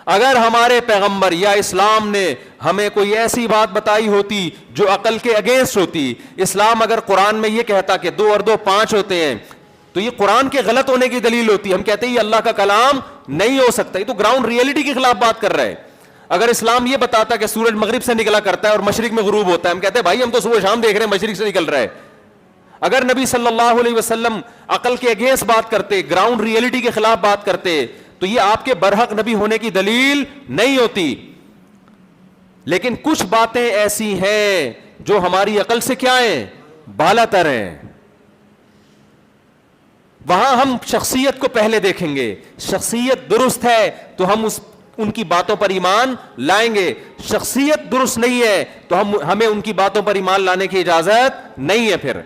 اگر ہمارے پیغمبر یا اسلام نے ہمیں کوئی ایسی بات بتائی ہوتی جو عقل کے اگینسٹ ہوتی, اسلام اگر قرآن میں یہ کہتا کہ 2 اور 2 5 ہوتے ہیں, تو یہ قرآن کے غلط ہونے کی دلیل ہوتی. ہم کہتے ہیں یہ اللہ کا کلام نہیں ہو سکتا, یہ تو گراؤنڈ ریئلٹی کے خلاف بات کر رہا ہے. اگر اسلام یہ بتاتا کہ سورج مغرب سے نکلا کرتا ہے اور مشرق میں غروب ہوتا ہے, ہم کہتے ہیں بھائی ہم تو صبح شام دیکھ رہے ہیں مشرق سے نکل رہا ہے. اگر نبی صلی اللہ علیہ وسلم عقل کے اگینسٹ بات کرتے, گراؤنڈ ریئلٹی کے خلاف بات کرتے, تو یہ آپ کے برحق نبی ہونے کی دلیل نہیں ہوتی. لیکن کچھ باتیں ایسی ہیں جو ہماری عقل سے کیا ہیں, بالا تر ہیں. وہاں ہم شخصیت کو پہلے دیکھیں گے, شخصیت درست ہے تو ہم ان کی باتوں پر ایمان لائیں گے, شخصیت درست نہیں ہے تو ہمیں ان کی باتوں پر ایمان لانے کی اجازت نہیں ہے. پھر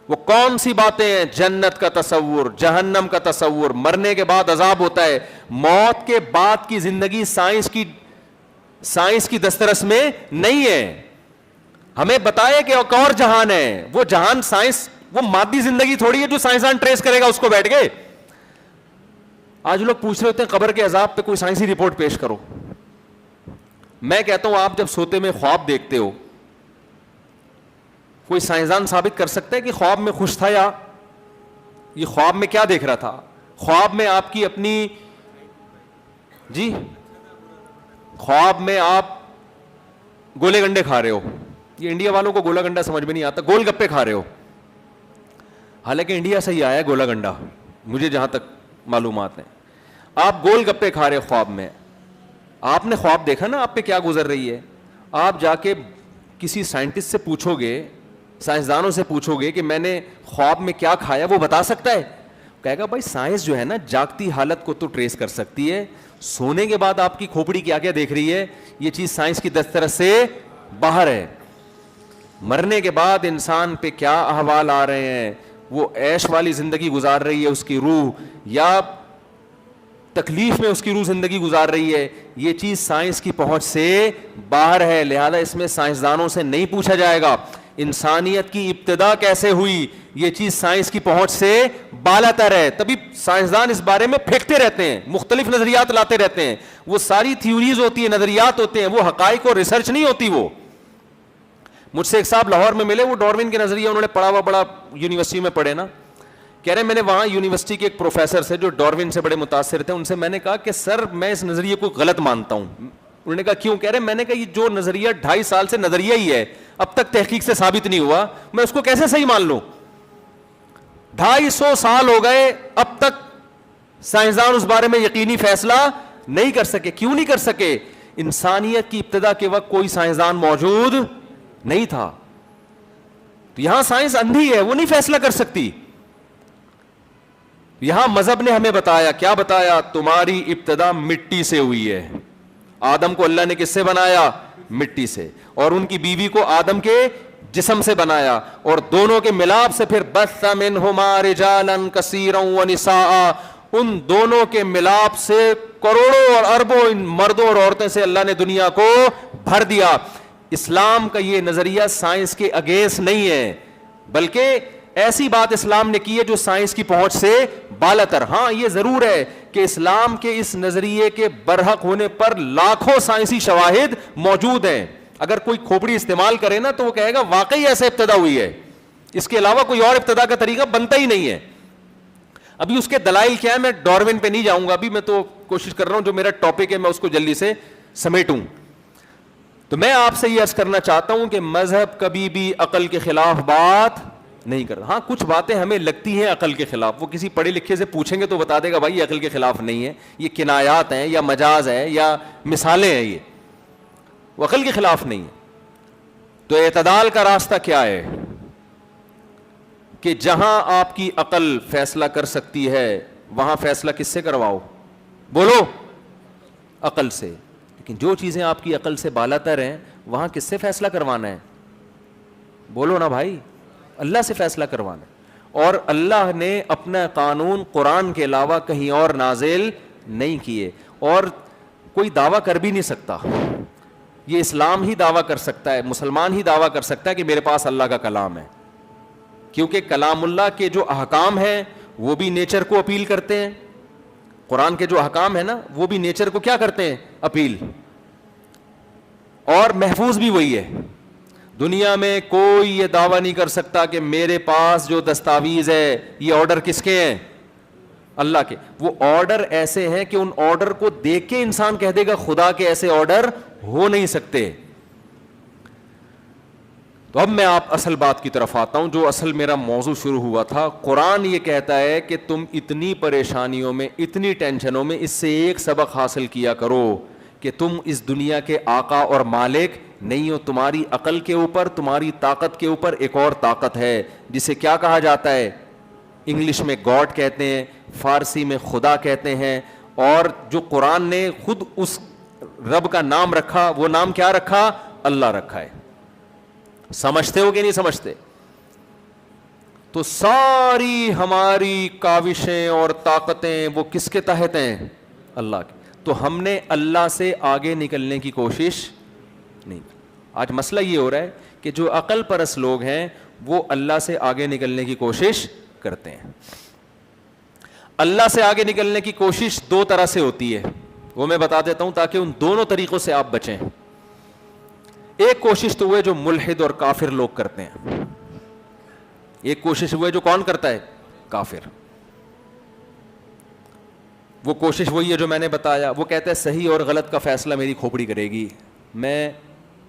وہ کون سی باتیں ہیں؟ جنت کا تصور, جہنم کا تصور, مرنے کے بعد عذاب ہوتا ہے, موت کے بعد کی زندگی سائنس کی دسترس میں نہیں ہے. ہمیں بتایا کہ ایک اور جہان ہے, وہ جہان سائنس, وہ مادی زندگی تھوڑی ہے جو سائنسدان ٹریس کرے گا اس کو بیٹھ کے. آج لوگ پوچھ رہے ہوتے ہیں قبر کے عذاب پہ کوئی سائنسی رپورٹ پیش کرو. میں کہتا ہوں آپ جب سوتے میں خواب دیکھتے ہو, کوئی سائنسدان ثابت کر سکتا ہے کہ خواب میں خوش تھا یا یہ خواب میں کیا دیکھ رہا تھا؟ خواب میں آپ کی اپنی جی خواب میں آپ گولے گنڈے کھا رہے ہو. یہ انڈیا والوں کو گولا گنڈا سمجھ میں نہیں آتا, گول گپے کھا رہے ہو. حالانکہ انڈیا سے ہی آیا ہے گولا گنڈا, مجھے جہاں تک معلومات ہیں. آپ گول گپے کھا رہے خواب میں, آپ نے خواب دیکھا نا آپ پہ کیا گزر رہی ہے. آپ جا کے کسی سائنٹسٹ سے پوچھو گے, سائنسدانوں سے پوچھو گے کہ میں نے خواب میں کیا کھایا, وہ بتا سکتا ہے؟ کہے گا بھائی سائنس جو ہے نا جاگتی حالت کو تو ٹریس کر سکتی ہے, سونے کے بعد آپ کی کھوپڑی کیا کیا دیکھ رہی ہے یہ چیز سائنس کی دسترس سے باہر ہے. مرنے کے بعد انسان پہ کیا احوال آ رہے ہیں, وہ عیش والی زندگی گزار رہی ہے اس کی روح یا تکلیف میں اس کی روح زندگی گزار رہی ہے, یہ چیز سائنس کی پہنچ سے باہر ہے. لہذا اس میں سائنسدانوں سے نہیں پوچھا جائے گا. انسانیت کی ابتدا کیسے ہوئی, یہ چیز سائنس کی پہنچ سے بالا تر ہے. تبھی سائنسدان اس بارے میں پھینکتے رہتے ہیں, مختلف نظریات لاتے رہتے ہیں. وہ ساری تھیوریز ہوتی ہیں, نظریات ہوتے ہیں, وہ حقائق اور ریسرچ نہیں ہوتی. وہ مجھ سے ایک صاحب لاہور میں ملے, وہ ڈاروین کے نظریے انہوں نے پڑھا ہوا, بڑا یونیورسٹی میں پڑھے نا. کہہ رہے میں نے وہاں یونیورسٹی کے ایک پروفیسر سے جو ڈاروین سے بڑے متاثر تھے, ان سے میں نے کہا کہ سر میں اس نظریے کو غلط مانتا ہوں. انہوں نے کہا کیوں؟ کہہ رہے میں نے کہا یہ جو نظریہ 2.5 سال سے نظریہ ہی ہے, اب تک تحقیق سے ثابت نہیں ہوا, میں اس کو کیسے صحیح مان لوں؟ 250 سال ہو گئے, اب تک سائنسدان اس بارے میں یقینی فیصلہ نہیں کر سکے. کیوں نہیں کر سکے؟ انسانیت کی ابتدا کے وقت کوئی سائنسدان موجود نہیں تھا. تو یہاں سائنس اندھی ہے, وہ نہیں فیصلہ کر سکتی. یہاں مذہب نے ہمیں بتایا, کیا بتایا؟ تمہاری ابتدا مٹی سے ہوئی ہے. آدم کو اللہ نے کس سے بنایا؟ مٹی سے. اور ان کی بیوی کو آدم کے جسم سے بنایا, اور دونوں کے ملاپ سے پھر بث منہما رجالا کثیرا ونساء, ان دونوں کے ملاپ سے کروڑوں اور اربوں مردوں اور عورتوں سے اللہ نے دنیا کو بھر دیا. اسلام کا یہ نظریہ سائنس کے اگینسٹ نہیں ہے, بلکہ ایسی بات اسلام نے کی ہے جو سائنس کی پہنچ سے بالا تر. ہاں یہ ضرور ہے کہ اسلام کے اس نظریے کے برحق ہونے پر لاکھوں سائنسی شواہد موجود ہیں. اگر کوئی کھوپڑی استعمال کرے نا تو وہ کہے گا واقعی ایسے ابتدا ہوئی ہے, اس کے علاوہ کوئی اور ابتدا کا طریقہ بنتا ہی نہیں ہے. ابھی اس کے دلائل کیا ہے, میں ڈاروین پہ نہیں جاؤں گا, ابھی میں تو کوشش کر رہا ہوں جو میرا ٹاپک ہے میں اس کو جلدی سے سمیٹوں. تو میں آپ سے یہ عرض کرنا چاہتا ہوں کہ مذہب کبھی بھی عقل کے خلاف بات نہیں کرتا. ہاں کچھ باتیں ہمیں لگتی ہیں عقل کے خلاف, وہ کسی پڑھے لکھے سے پوچھیں گے تو بتا دے گا بھائی یہ عقل کے خلاف نہیں ہے, یہ کنایات ہیں یا مجاز ہے یا مثالیں ہیں, یہ وہ عقل کے خلاف نہیں ہے. تو اعتدال کا راستہ کیا ہے کہ جہاں آپ کی عقل فیصلہ کر سکتی ہے وہاں فیصلہ کس سے کرواؤ؟ بولو, عقل سے. لیکن جو چیزیں آپ کی عقل سے بالا تر ہیں وہاں کس سے فیصلہ کروانا ہے؟ بولو نا بھائی, اللہ سے فیصلہ کروانا ہے. اور اللہ نے اپنا قانون قرآن کے علاوہ کہیں اور نازل نہیں کیے, اور کوئی دعویٰ کر بھی نہیں سکتا. یہ اسلام ہی دعویٰ کر سکتا ہے, مسلمان ہی دعویٰ کر سکتا ہے کہ میرے پاس اللہ کا کلام ہے, کیونکہ کلام اللہ کے جو احکام ہیں وہ بھی نیچر کو اپیل کرتے ہیں, قرآن کے جو احکام ہیں نا وہ بھی نیچر کو کیا کرتے ہیں؟ اپیل. اور محفوظ بھی وہی ہے. دنیا میں کوئی یہ دعویٰ نہیں کر سکتا کہ میرے پاس جو دستاویز ہے یہ آرڈر کس کے ہیں؟ اللہ کے. وہ آرڈر ایسے ہیں کہ ان آرڈر کو دیکھ کے انسان کہہ دے گا خدا کے ایسے آرڈر ہو نہیں سکتے. تو اب میں آپ اصل بات کی طرف آتا ہوں جو اصل میرا موضوع شروع ہوا تھا. قرآن یہ کہتا ہے کہ تم اتنی پریشانیوں میں, اتنی ٹینشنوں میں, اس سے ایک سبق حاصل کیا کرو کہ تم اس دنیا کے آقا اور مالک نہیں ہو. تمہاری عقل کے اوپر, تمہاری طاقت کے اوپر ایک اور طاقت ہے جسے کیا کہا جاتا ہے؟ انگلش میں گاڈ کہتے ہیں, فارسی میں خدا کہتے ہیں. اور جو قرآن نے خود اس رب کا نام رکھا, وہ نام کیا رکھا؟ اللہ رکھا ہے. سمجھتے ہو کہ نہیں سمجھتے؟ تو ساری ہماری کاوشیں اور طاقتیں وہ کس کے تحت ہیں؟ اللہ کے. تو ہم نے اللہ سے آگے نکلنے کی کوشش نہیں. آج مسئلہ یہ ہو رہا ہے کہ جو عقل پرست لوگ ہیں وہ اللہ سے آگے نکلنے کی کوشش کرتے ہیں. اللہ سے آگے نکلنے کی کوشش دو طرح سے ہوتی ہے, وہ میں بتا دیتا ہوں تاکہ ان دونوں طریقوں سے آپ بچیں. ایک کوشش تو وہ ہے جو ملحد اور کافر لوگ کرتے ہیں. ایک کوشش وہ ہے جو کون کرتا ہے؟ کافر. وہ کوشش وہی ہے جو میں نے بتایا. وہ کہتا ہے صحیح اور غلط کا فیصلہ میری کھوپڑی کرے گی. میں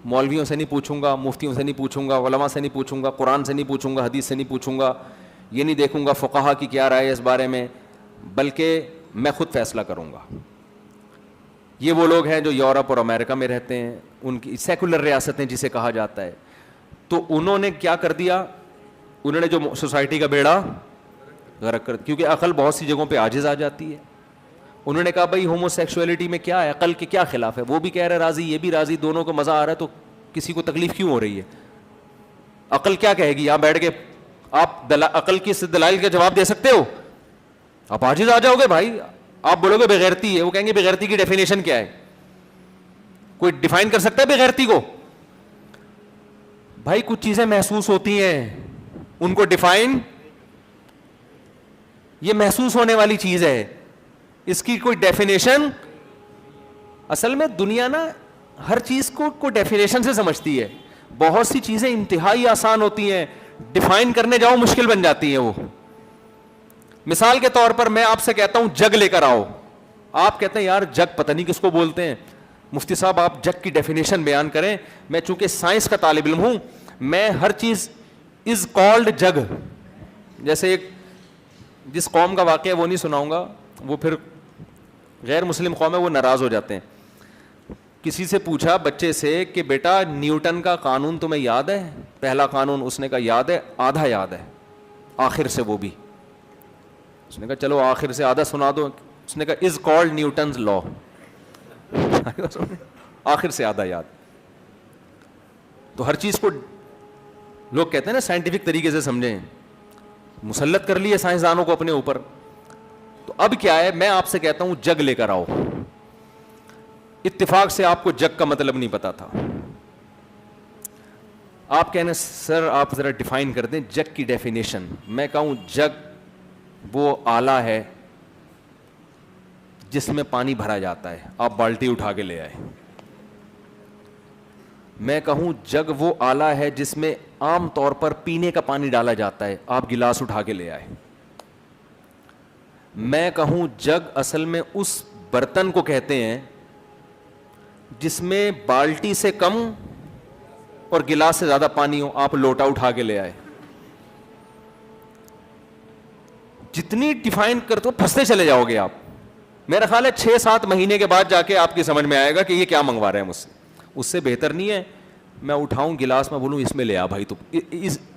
مولویوں سے نہیں پوچھوں گا, مفتیوں سے نہیں پوچھوں گا, علماء سے نہیں پوچھوں گا, قرآن سے نہیں پوچھوں گا, حدیث سے نہیں پوچھوں گا, یہ نہیں دیکھوں گا فقہا کی کیا رائے ہے اس بارے میں, بلکہ میں خود فیصلہ کروں گا. یہ وہ لوگ ہیں جو یورپ اور امریکہ میں رہتے ہیں, ان کی سیکولر ریاستیں جسے کہا جاتا ہے. تو انہوں نے کیا کر دیا؟ انہوں نے جو سوسائٹی کا بیڑا غرق کر دیا, کیونکہ عقل بہت سی جگہوں پہ عاجز آ جاتی ہے. انہوں نے کہا بھائی ہومو سیکسولیٹی میں کیا ہے, عقل کے کیا خلاف ہے؟ وہ بھی کہہ رہے راضی, یہ بھی راضی, دونوں کو مزہ آ رہا ہے, تو کسی کو تکلیف کیوں ہو رہی ہے؟ عقل کیا کہے گی؟ یہاں بیٹھ کے آپ عقل کی دلائل کا جواب دے سکتے ہو؟ آپ عاجز آ جاؤ گے بھائی. آپ بولو گے بغیرتی ہے, وہ کہیں گے بغیرتی کی ڈیفینیشن کیا ہے؟ کوئی ڈیفائن کر سکتا ہے بغیرتی کو؟ بھائی کچھ چیزیں محسوس ہوتی ہیں, ان کو ڈیفائن, یہ محسوس ہونے والی چیز ہے, اس کی کوئی ڈیفینیشن. اصل میں دنیا نا ہر چیز کو ڈیفینیشن سے سمجھتی ہے. بہت سی چیزیں انتہائی آسان ہوتی ہیں, ڈیفائن کرنے جاؤ مشکل بن جاتی ہیں وہ. مثال کے طور پر میں آپ سے کہتا ہوں جگ لے کر آؤ, آپ کہتے ہیں یار جگ پتہ نہیں کس کو بولتے ہیں. مفتی صاحب آپ جگ کی ڈیفینیشن بیان کریں. میں چونکہ سائنس کا طالب علم ہوں, میں ہر چیز از کالڈ جگ. جیسے ایک جس قوم کا واقعہ وہ نہیں سناؤں گا, وہ پھر غیر مسلم قوم ہے, وہ ناراض ہو جاتے ہیں. کسی سے پوچھا بچے سے کہ بیٹا نیوٹن کا قانون تمہیں یاد ہے؟ پہلا قانون. اس نے کہا یاد ہے, آدھا یاد ہے, آخر سے وہ بھی. اس نے کہا چلو آخر سے آدھا سنا دو. اس نے کہا از کالڈ نیوٹنز لا. آخر سے آدھا یاد. تو ہر چیز کو لوگ کہتے ہیں نا سائنٹیفک طریقے سے سمجھیں, مسلط کر لیے سائنسدانوں کو اپنے اوپر. تو اب کیا ہے, میں آپ سے کہتا ہوں جگ لے کر آؤ. اتفاق سے آپ کو جگ کا مطلب نہیں پتا تھا. آپ کہنے سر آپ ذرا ڈیفائن کر دیں جگ کی ڈیفینیشن. میں کہوں جگ وہ آلہ ہے جس میں پانی بھرا جاتا ہے, آپ بالٹی اٹھا کے لے آئے. میں کہوں جگ وہ آلہ ہے جس میں عام طور پر پینے کا پانی ڈالا جاتا ہے, آپ گلاس اٹھا کے لے آئے. میں کہوں جگ اصل میں اس برتن کو کہتے ہیں جس میں بالٹی سے کم اور گلاس سے زیادہ پانی ہو, آپ لوٹا اٹھا کے لے آئے. جتنی ڈیفائن کرتے ہو پھنستے چلے جاؤ گے آپ. میرا خیال ہے 6-7 مہینے کے بعد جا کے آپ کی سمجھ میں آئے گا کہ یہ کیا منگوا رہے ہیں مجھ سے. اس سے بہتر نہیں ہے میں اٹھاؤں گلاس میں بولوں اس میں لے آ بھائی, تو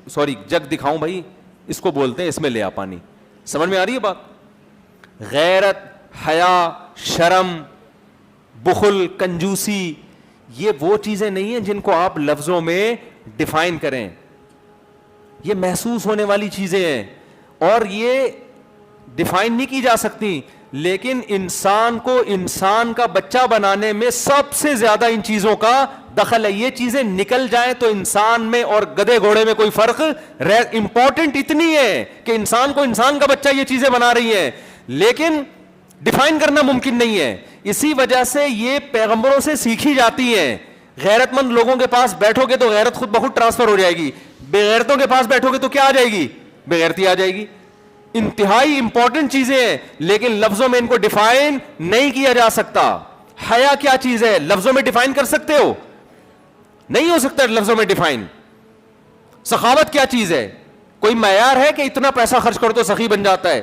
سوری جگ دکھاؤں بھائی اس کو بولتے ہیں اس میں لے آ پانی. سمجھ میں آ رہی ہے بات؟ غیرت, حیا, شرم, بخل, کنجوسی, یہ وہ چیزیں نہیں ہیں جن کو آپ لفظوں میں ڈیفائن کریں. یہ محسوس ہونے والی چیزیں ہیں اور یہ ڈیفائن نہیں کی جا سکتی. لیکن انسان کو انسان کا بچہ بنانے میں سب سے زیادہ ان چیزوں کا دخل ہے. یہ چیزیں نکل جائیں تو انسان میں اور گدھے گھوڑے میں کوئی فرق امپورٹنٹ اتنی ہے کہ انسان کو انسان کا بچہ یہ چیزیں بنا رہی ہیں. لیکن ڈیفائن کرنا ممکن نہیں ہے. اسی وجہ سے یہ پیغمبروں سے سیکھی جاتی ہیں. غیرت مند لوگوں کے پاس بیٹھو گے تو غیرت خود بخود ٹرانسفر ہو جائے گی, بے غیرتوں کے پاس بیٹھو گے تو کیا آ جائے گی؟ بے غیرتی آ جائے گی. انتہائی امپورٹنٹ چیزیں ہیں لیکن لفظوں میں ان کو ڈیفائن نہیں کیا جا سکتا. حیا کیا چیز ہے لفظوں میں ڈیفائن کر سکتے ہو؟ نہیں ہو سکتا لفظوں میں ڈیفائن. سخاوت کیا چیز ہے؟ کوئی معیار ہے کہ اتنا پیسہ خرچ کرو تو سخی بن جاتا ہے؟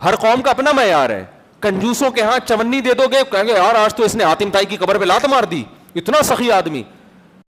ہر قوم کا اپنا معیار ہے. کنجوسوں کے ہاں چونی دے دو گے, کہیں گے یار آج تو اس نے حاتم طائی کی قبر پہ لات مار دی, اتنا سخی آدمی.